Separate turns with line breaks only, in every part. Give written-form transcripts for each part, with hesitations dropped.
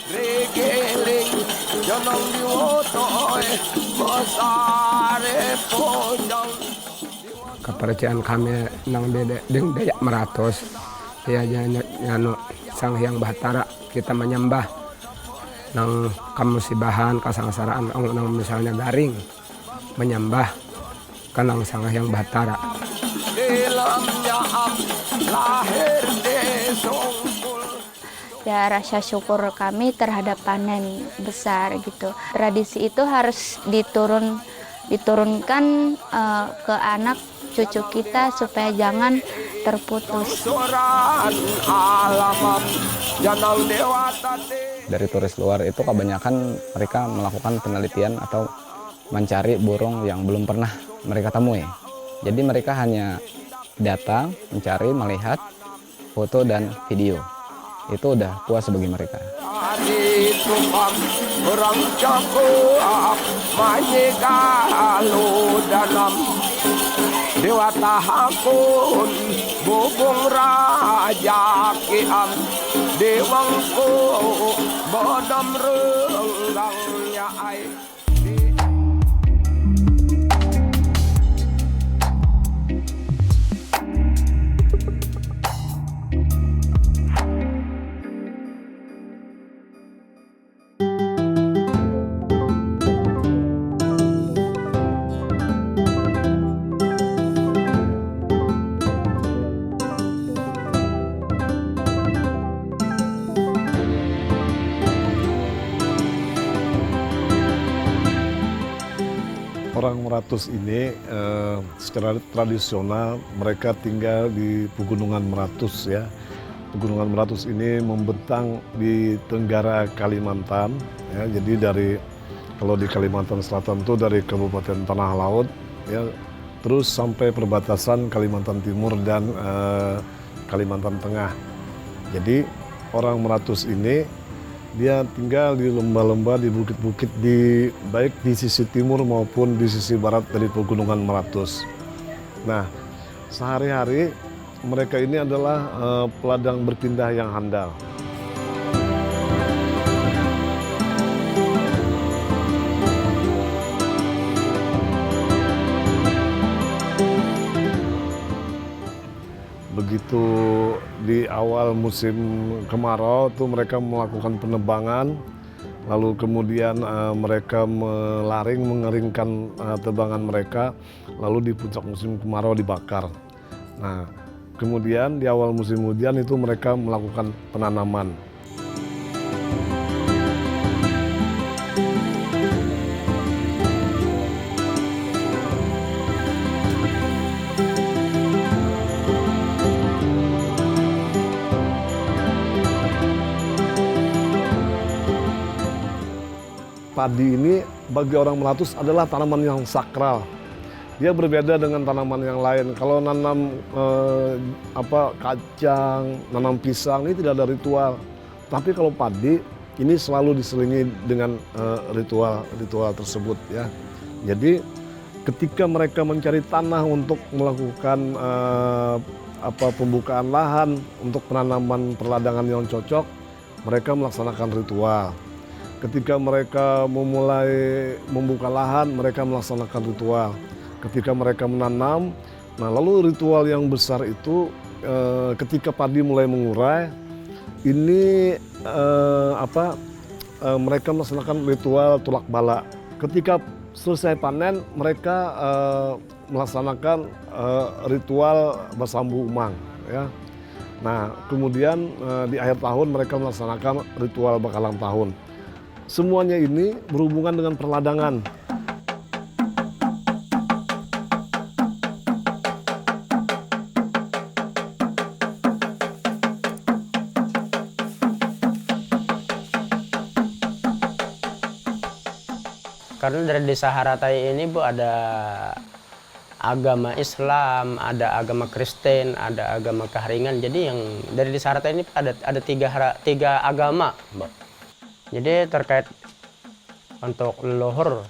Regeling janang diwotoy masare pojang. Kepercayaan kami nang Dede deng Dayak Meratus ya nyano Sang Hyang Bahtara kita menyembah nang kamusibahan kasangsaraan nang misalnya garing menyembah kanang Sang Hyang Bahtara.
Ya rasa syukur kami terhadap panen besar gitu. Tradisi itu harus diturunkan ke anak cucu kita supaya jangan terputus.
Dari turis luar itu kebanyakan mereka melakukan penelitian atau mencari burung yang belum pernah mereka temui. Jadi mereka hanya datang, mencari, melihat foto dan video. Itu udah puas bagi mereka.
Dewa tahakun bubung raja kiam dewangku bodam renggangnya ai.
Orang Meratus ini secara tradisional mereka tinggal di Pegunungan Meratus ya. Pegunungan Meratus ini membentang di Tenggara Kalimantan ya. Jadi kalau di Kalimantan Selatan itu dari Kabupaten Tanah Laut ya terus sampai perbatasan Kalimantan Timur dan Kalimantan Tengah. Jadi orang Meratus ini dia tinggal di lembah-lembah, di bukit-bukit, baik di sisi timur maupun di sisi barat dari Pegunungan Meratus. Nah, sehari-hari mereka ini adalah peladang berpindah yang handal. Begitu di awal musim kemarau itu mereka melakukan penebangan, lalu kemudian mereka mengeringkan tebangan mereka, lalu di puncak musim kemarau dibakar. Nah, kemudian di awal musim hujan itu mereka melakukan penanaman. Padi ini bagi orang Meratus adalah tanaman yang sakral. Dia berbeda dengan tanaman yang lain. Kalau nanam kacang, nanam pisang ini tidak ada ritual. Tapi kalau padi ini selalu diselingi dengan ritual tersebut ya. Jadi ketika mereka mencari tanah untuk melakukan pembukaan lahan untuk penanaman perladangan yang cocok, mereka melaksanakan ritual. Ketika mereka memulai membuka lahan, mereka melaksanakan ritual. Ketika mereka menanam, nah lalu ritual yang besar itu ketika padi mulai mengurai, ini mereka melaksanakan ritual tulak bala. Ketika selesai panen, mereka melaksanakan ritual bersambu umang. Ya. Nah kemudian di akhir tahun mereka melaksanakan ritual bakalang tahun. Semuanya ini berhubungan dengan perladangan.
Karena dari Desa Haratai ini Bu ada agama Islam, ada agama Kristen, ada agama Kahringan. Jadi yang dari Desa Haratai ini ada tiga agama, Bu. Jadi terkait untuk leluhur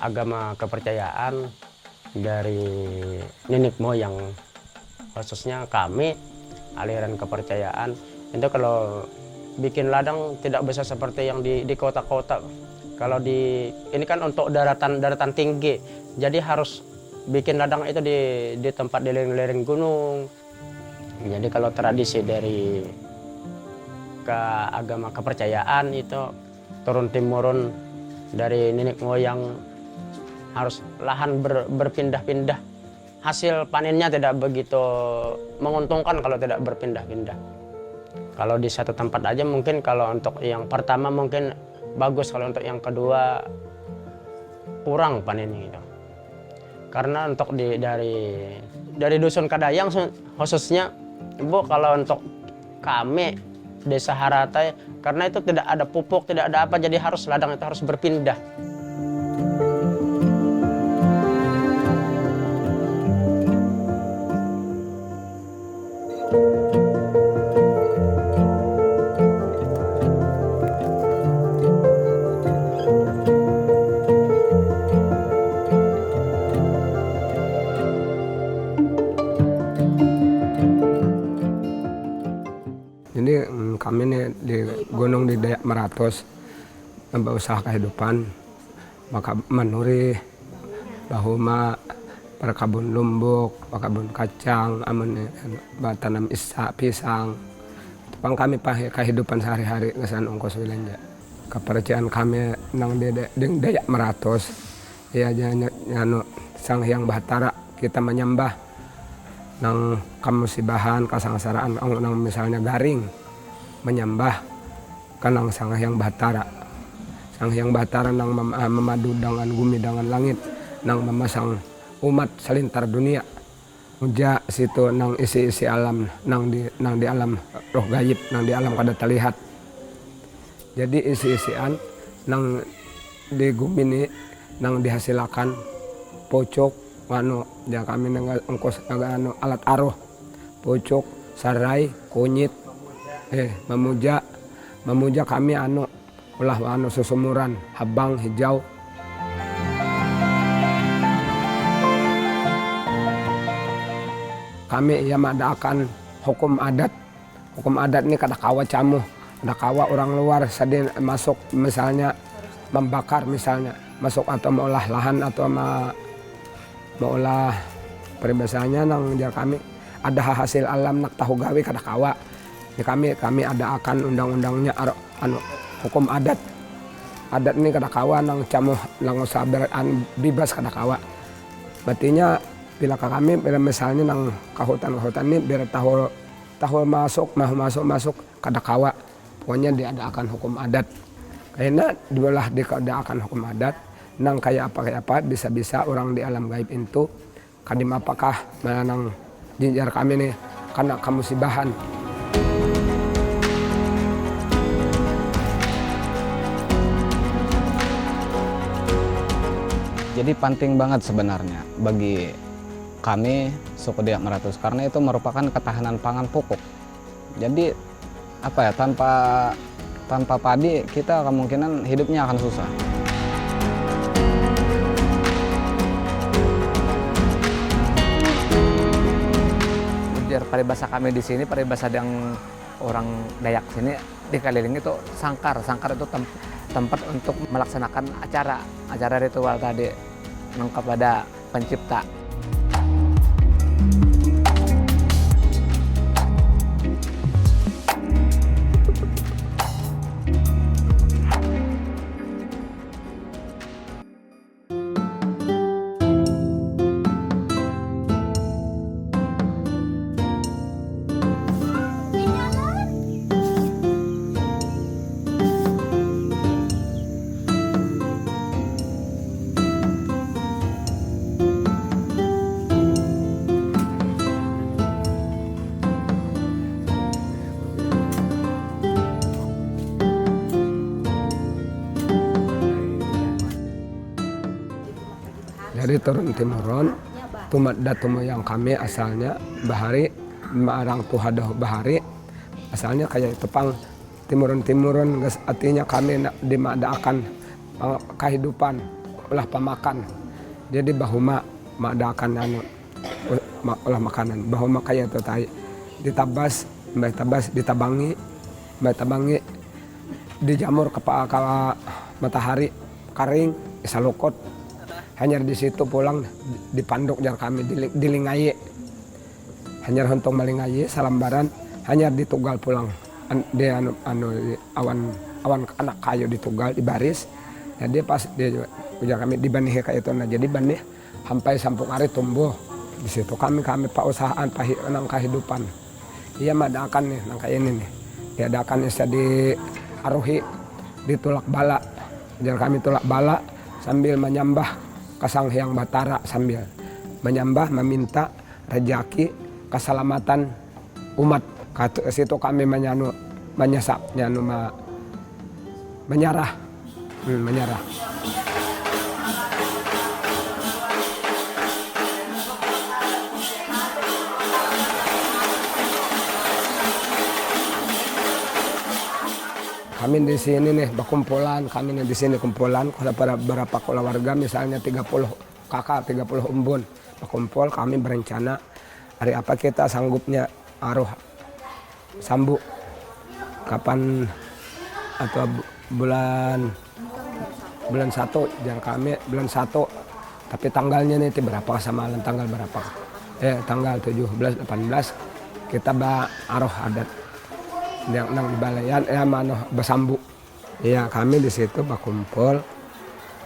agama kepercayaan dari nenek moyang, khususnya kami aliran kepercayaan itu kalau bikin ladang tidak bisa seperti yang di kota-kota. Kalau ini kan untuk daratan tinggi, jadi harus bikin ladang itu di tempat di lereng-lereng gunung. Jadi kalau tradisi dari agama kepercayaan itu turun temurun dari nenek moyang, harus lahan berpindah-pindah. Hasil panennya tidak begitu menguntungkan kalau tidak berpindah-pindah. Kalau di satu tempat aja mungkin, kalau untuk yang pertama mungkin bagus, kalau untuk yang kedua kurang panennya gitu. Karena untuk dari dusun Kadayang khususnya, Bu, kalau untuk kami desa Haratai, karena itu tidak ada pupuk, tidak ada apa, jadi ladang itu harus berpindah.
Jadi kami nih di gunung di Dayak Meratus berusaha kehidupan, maka menuri bahuma perkabun lumbuk, perkabun kacang, tanam pisang. Pang kami kehidupan sehari-hari kesan ongkos wilanja. Kepercayaan kami nang di Dayak Meratus, ya nyano Sang Hyang Bahtara kita menyembah nang kamusibahan kasangsaraan nang misalnya garing menyembah kanang Sang Hyang Bahtara. Sang Hyang Bahtara nang memadu dengan bumi dengan langit, nang memasang umat selintar dunia. Uja situ nang isi-isi alam, nang di alam roh gaib, nang di alam kada terlihat. Jadi isi-isian nang di bumi ini nang dihasilkan pocok ya kami ongkos alat aroh, pocok, sarai, kunyit, memuja kami ulah susumuran, habang, hijau. Kami ia mengadakan hukum adat. Hukum adat ini kada kawa camuh, kada kawa orang luar sedih masuk, misalnya membakar, misalnya masuk atau mengolah lahan atau mengolah peribahasanya nang kami ada hasil alam nak tahu gawe kada kawa. Ya kami ada akan undang-undangnya hukum adat. Adat ini kada kawa nang camuh nang sabaran bebas kada kawa. Berartinya bila kami misalnya nang kahutan ini biar tahu masuk kada kawa. Pokoknya dia ada akan hukum adat. Karena dibelah diadakan hukum adat nang kayak apa bisa orang di alam gaib itu kadim apakah nang jinjar kami nih karena kamu sibahan.
Jadi penting banget sebenarnya bagi kami suku Dayak Meratus karena itu merupakan ketahanan pangan pokok. Jadi tanpa padi kita kemungkinan hidupnya akan susah.
Paribasa kami di sini, paribasa yang orang Dayak sini dikelilingi itu sangkar. Sangkar itu tempat untuk melaksanakan acara ritual tadi kepada pencipta.
Dari turun temurun, tumat datumu yang kami asalnya bahari, marang tuhadah bahari, asalnya kayak tepang timurun, artinya kami dimadakan kehidupan, ulah pemakan. Jadi bahuma madakan ulah makanan, bahuma kayak itu ditabas, ditabangi, tabangi dijamur ke matahari kering isalukot hanya di situ pulang dipanduk jar kami dilingaye hanya untuk malingaye salambaran hanya ditugal pulang di awan anak kayu ditugal di baris jadi pas dia ujar kami dibanihe kayak itu nah jadi banih sampai sampung hari tumbuh di situ kami pausahaan nang kehidupan iya madakan nih nang kayak ini nih diadakan bisa diaruhi ditulak bala jar kami tulak bala sambil menyembah ke Sang Hyang Batara sambil menyembah meminta rejeki keselamatan umat ke situ kami menyesap menyerah. Kami di sini nih berkumpulan, kami di sini kumpulan pada beberapa keluarga misalnya 30 kakak, 30 umbun berkumpul kami berencana hari apa kita sanggupnya aruh sambu kapan atau bulan 1 jangan kami bulan 1 tapi tanggalnya nih berapa samalan tanggal berapa tanggal 17 18 kita aruh adat yang nang balayan mano besambu ya kami di situ berkumpul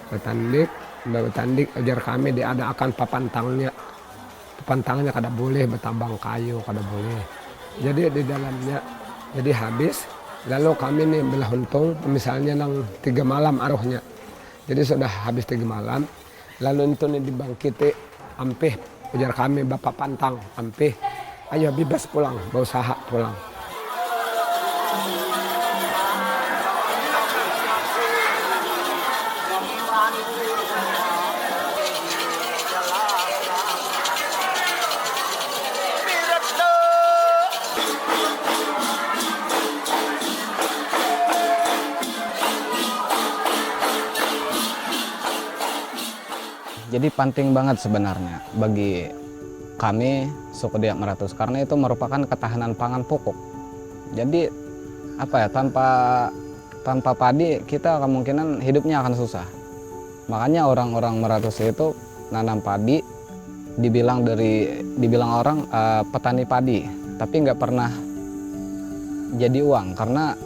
bertandik ajar kami diadakan papantangnya kada boleh bertambang kayu kada boleh jadi di dalamnya jadi habis lalu kami nih belah untung misalnya nang 3 malam aruhnya jadi sudah habis 3 malam lalu itu nih dibangkiti ampih ujar kami bapak pantang ampih ayo bebas pulang berusaha pulang.
Jadi penting banget sebenarnya bagi kami suku Dayak Maratus karena itu merupakan ketahanan pangan pokok. Jadi tanpa padi kita kemungkinan hidupnya akan susah. Makanya orang-orang Maratus itu nanam padi dibilang orang petani padi, tapi nggak pernah jadi uang karena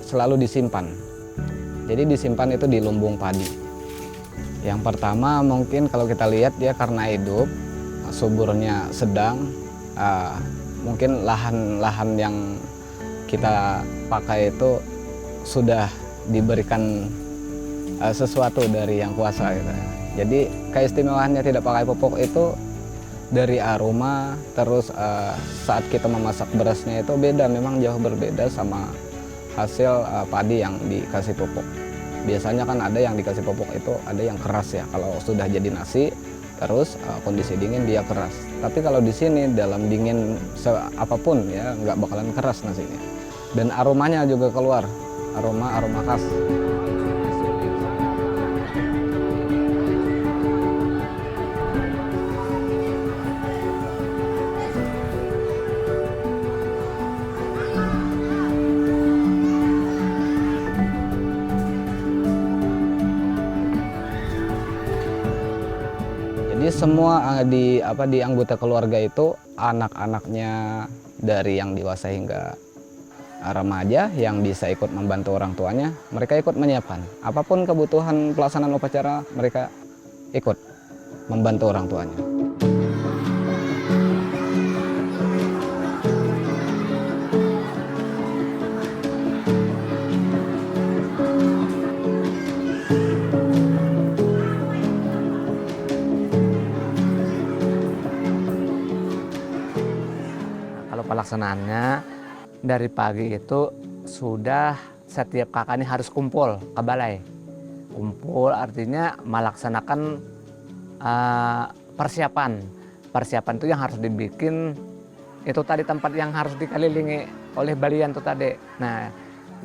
selalu disimpan. Jadi disimpan itu di lumbung padi. Yang pertama mungkin kalau kita lihat dia karena hidup suburnya sedang mungkin lahan-lahan yang kita pakai itu sudah diberikan sesuatu dari yang kuasa gitu. Jadi keistimewaannya tidak pakai pupuk itu dari aroma terus saat kita memasak berasnya itu beda memang jauh berbeda sama hasil padi yang dikasih pupuk. Biasanya kan ada yang dikasih pupuk itu ada yang keras ya kalau sudah jadi nasi terus kondisi dingin dia keras. Tapi kalau di sini dalam dingin apapun ya nggak bakalan keras nasinya. Dan aromanya juga keluar aroma khas. Jadi semua di anggota keluarga itu anak-anaknya dari yang dewasa hingga remaja yang bisa ikut membantu orang tuanya, mereka ikut menyiapkan apapun kebutuhan pelaksanaan upacara mereka ikut membantu orang tuanya.
Pelaksanaannya dari pagi itu sudah setiap kakak ini harus kumpul ke balai. Kumpul artinya melaksanakan persiapan. Persiapan itu yang harus dibikin itu tadi tempat yang harus dikelilingi oleh balian itu tadi. Nah,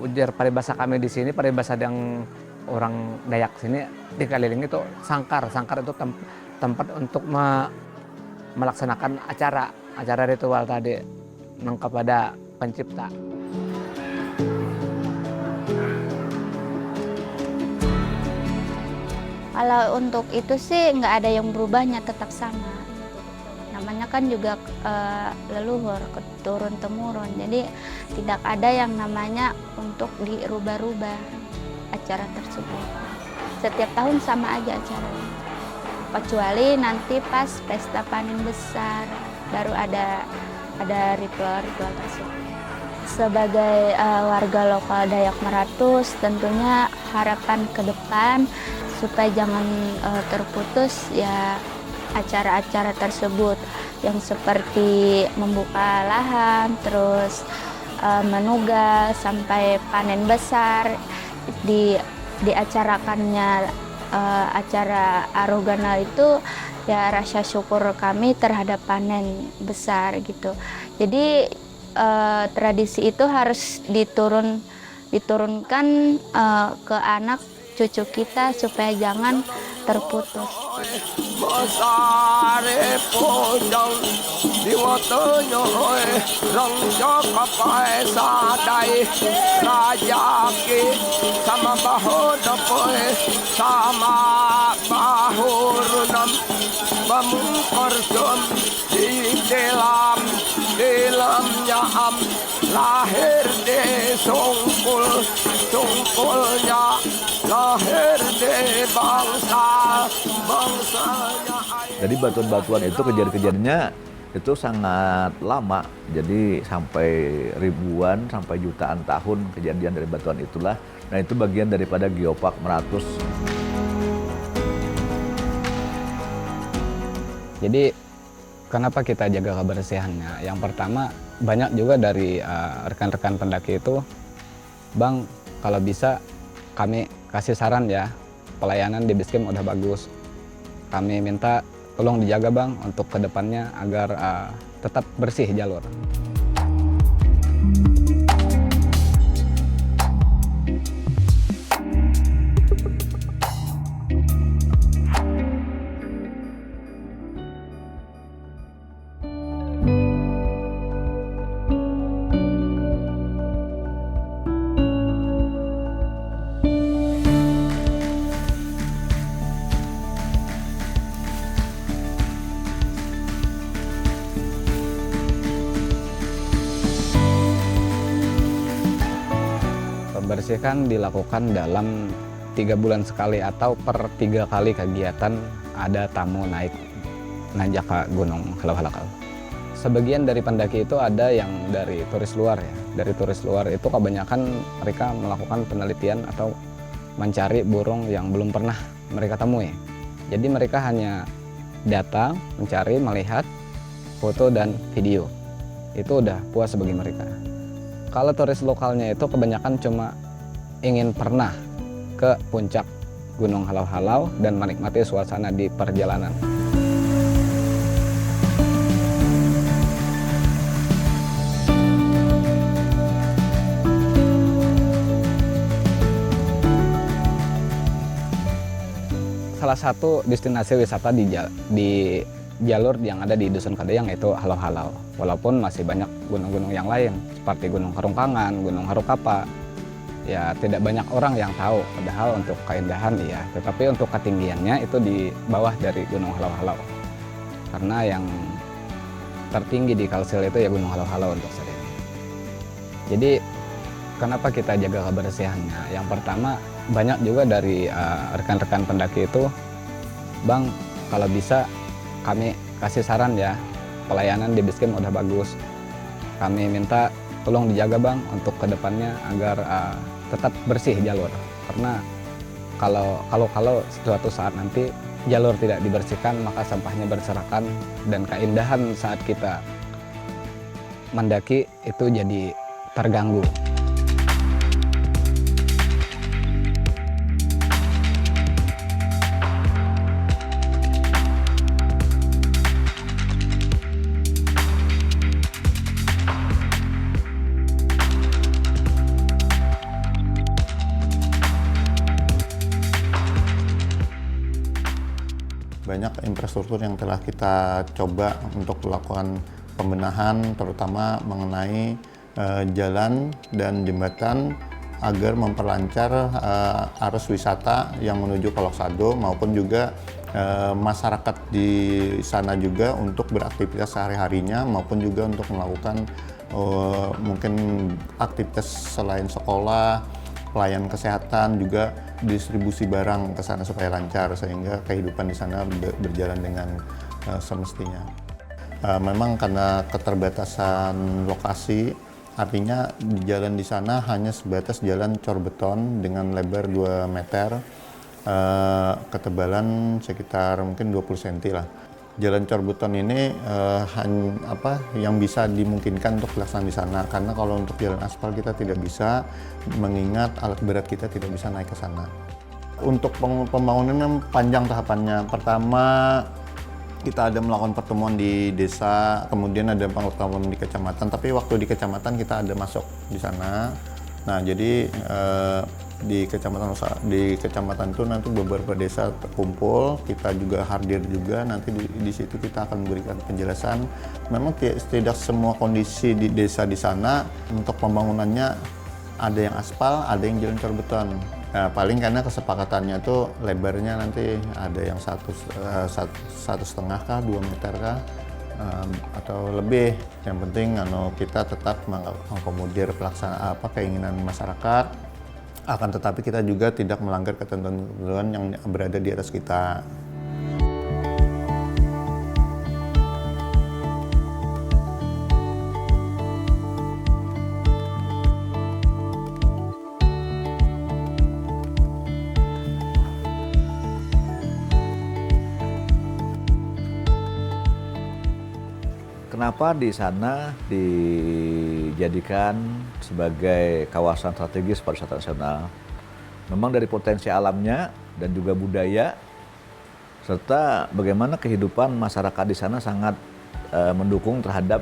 ujar paribasa kami di sini, paribasa yang orang Dayak sini dikelilingi itu sangkar. Sangkar itu tempat untuk melaksanakan acara ritual tadi kepada pencipta.
Kalau untuk itu sih nggak ada yang berubahnya, tetap sama. Namanya kan juga leluhur, turun-temurun. Jadi tidak ada yang namanya untuk dirubah-rubah acara tersebut. Setiap tahun sama aja acaranya. Kecuali nanti pas pesta panen besar, baru ada ritual-ritual tersebut. Sebagai warga lokal Dayak Maratus, tentunya harapan ke depan supaya jangan terputus ya acara-acara tersebut yang seperti membuka lahan, terus menugal sampai panen besar, diacarakannya acara Arugana itu ya rasa syukur kami terhadap panen besar gitu. Jadi tradisi itu harus diturunkan ke anak cucu kita supaya jangan terputus.
Lahir di sungkulnya lahir di bangsanya.
Jadi batuan-batuan itu kejadian-kejadiannya itu sangat lama. Jadi sampai ribuan, sampai jutaan tahun kejadian dari batuan itulah. Nah itu bagian daripada Geopark Meratus.
Jadi kenapa kita jaga kebersihannya? Yang pertama, banyak juga dari rekan-rekan pendaki itu, Bang, kalau bisa kami kasih saran ya, pelayanan di Basecamp udah bagus. Kami minta tolong dijaga Bang untuk kedepannya agar tetap bersih jalur. Pembersihan dilakukan dalam 3 bulan sekali atau per 3 kali kegiatan ada tamu nanjak ke Gunung Halau-Halakal. Sebagian dari pendaki itu ada yang dari turis luar ya. Dari turis luar itu kebanyakan mereka melakukan penelitian atau mencari burung yang belum pernah mereka temui. Jadi mereka hanya datang, mencari, melihat, foto dan video. Itu udah puas bagi mereka. Kalau turis lokalnya itu kebanyakan cuma ingin pernah ke puncak Gunung Halau-Halau dan menikmati suasana di perjalanan. Salah satu destinasi wisata di jalur yang ada di Dusun Kadayang yaitu Halau-Halau. Walaupun masih banyak gunung-gunung yang lain seperti Gunung Harungkangan, Gunung Harukapa. Ya tidak banyak orang yang tahu, padahal untuk keindahan iya, tetapi untuk ketinggiannya itu di bawah dari Gunung Halau-Halau. Karena yang tertinggi di Kalsel itu ya Gunung Halau-Halau untuk saat ini. Jadi kenapa kita jaga kebersihannya? Yang pertama, banyak juga dari rekan-rekan pendaki itu, Bang, kalau bisa kami kasih saran ya, pelayanan di Basecamp udah bagus. Kami minta tolong dijaga Bang untuk kedepannya agar tetap bersih jalur. Karena kalau suatu saat nanti jalur tidak dibersihkan, maka sampahnya berserakan dan keindahan saat kita mendaki itu jadi terganggu.
Banyak infrastruktur yang telah kita coba untuk melakukan pembenahan, terutama mengenai jalan dan jembatan agar memperlancar arus wisata yang menuju ke Lok Sado maupun juga masyarakat di sana juga untuk beraktivitas sehari-harinya maupun juga untuk melakukan mungkin aktivitas selain sekolah, pelayan kesehatan, juga distribusi barang ke sana supaya lancar sehingga kehidupan di sana berjalan dengan semestinya. Memang karena keterbatasan lokasi, artinya jalan di sana hanya sebatas jalan cor beton dengan lebar 2 meter, ketebalan sekitar mungkin 20 cm lah. Jalan cor beton ini yang bisa dimungkinkan untuk dilaksanakan di sana, karena kalau untuk jalan aspal kita tidak bisa, mengingat alat berat kita tidak bisa naik ke sana. Untuk pembangunan panjang tahapannya. Pertama, kita ada melakukan pertemuan di desa, kemudian ada pertemuan di kecamatan, tapi waktu di kecamatan kita ada masuk di sana. Nah, jadi di kecamatan itu nanti beberapa desa terkumpul, kita juga hadir juga, nanti di situ kita akan memberikan penjelasan. Memang tidak semua kondisi di desa di sana untuk pembangunannya ada yang aspal, ada yang jalan cor beton. Nah, paling karena kesepakatannya itu lebarnya nanti ada yang 1,5 kah, 2 meter kah, atau lebih. Yang penting kita tetap mengakomodir keinginan masyarakat, akan tetapi kita juga tidak melanggar ketentuan yang berada di atas kita.
Kenapa di sana dijadikan sebagai kawasan strategis pariwisata nasional? Memang dari potensi alamnya dan juga budaya, serta bagaimana kehidupan masyarakat di sana sangat mendukung terhadap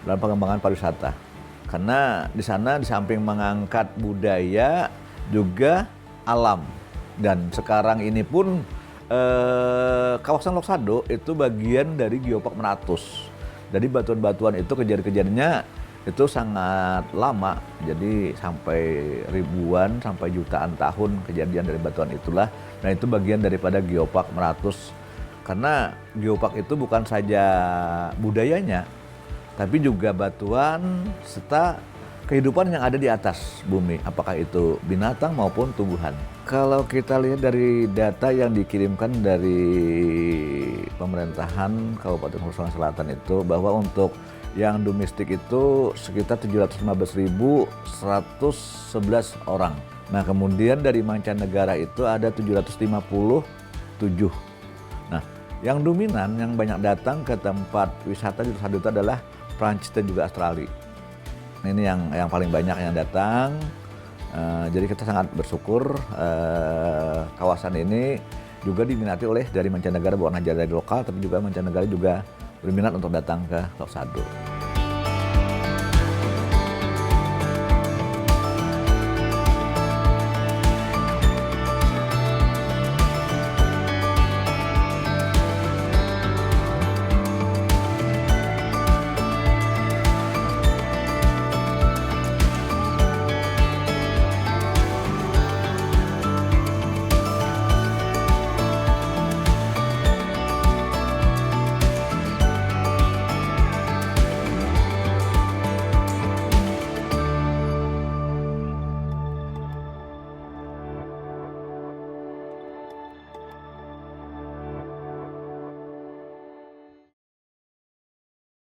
dalam pengembangan pariwisata. Karena di sana di samping mengangkat budaya, juga alam. Dan sekarang ini pun kawasan Lok Sado itu bagian dari Geopark Meratus. Jadi batuan-batuan itu kejadian-kejadiannya itu sangat lama, jadi sampai ribuan sampai jutaan tahun kejadian dari batuan itulah. Nah, itu bagian daripada Geopark Meratus. Karena Geopark itu bukan saja budayanya, tapi juga batuan serta kehidupan yang ada di atas bumi, apakah itu binatang maupun tumbuhan. Kalau kita lihat dari data yang dikirimkan dari pemerintahan Kabupaten Hulu Selatan itu, bahwa untuk yang domestik itu sekitar 715.111 orang. Nah, kemudian dari mancanegara itu ada 757. Nah, yang dominan, yang banyak datang ke tempat wisata di Lok Sado itu adalah Prancis dan juga Australia. Ini yang paling banyak yang datang. Jadi kita sangat bersyukur kawasan ini juga diminati oleh dari mancanegara, bukan hanya dari lokal, tapi juga mancanegara juga berminat untuk datang ke Lok Sado.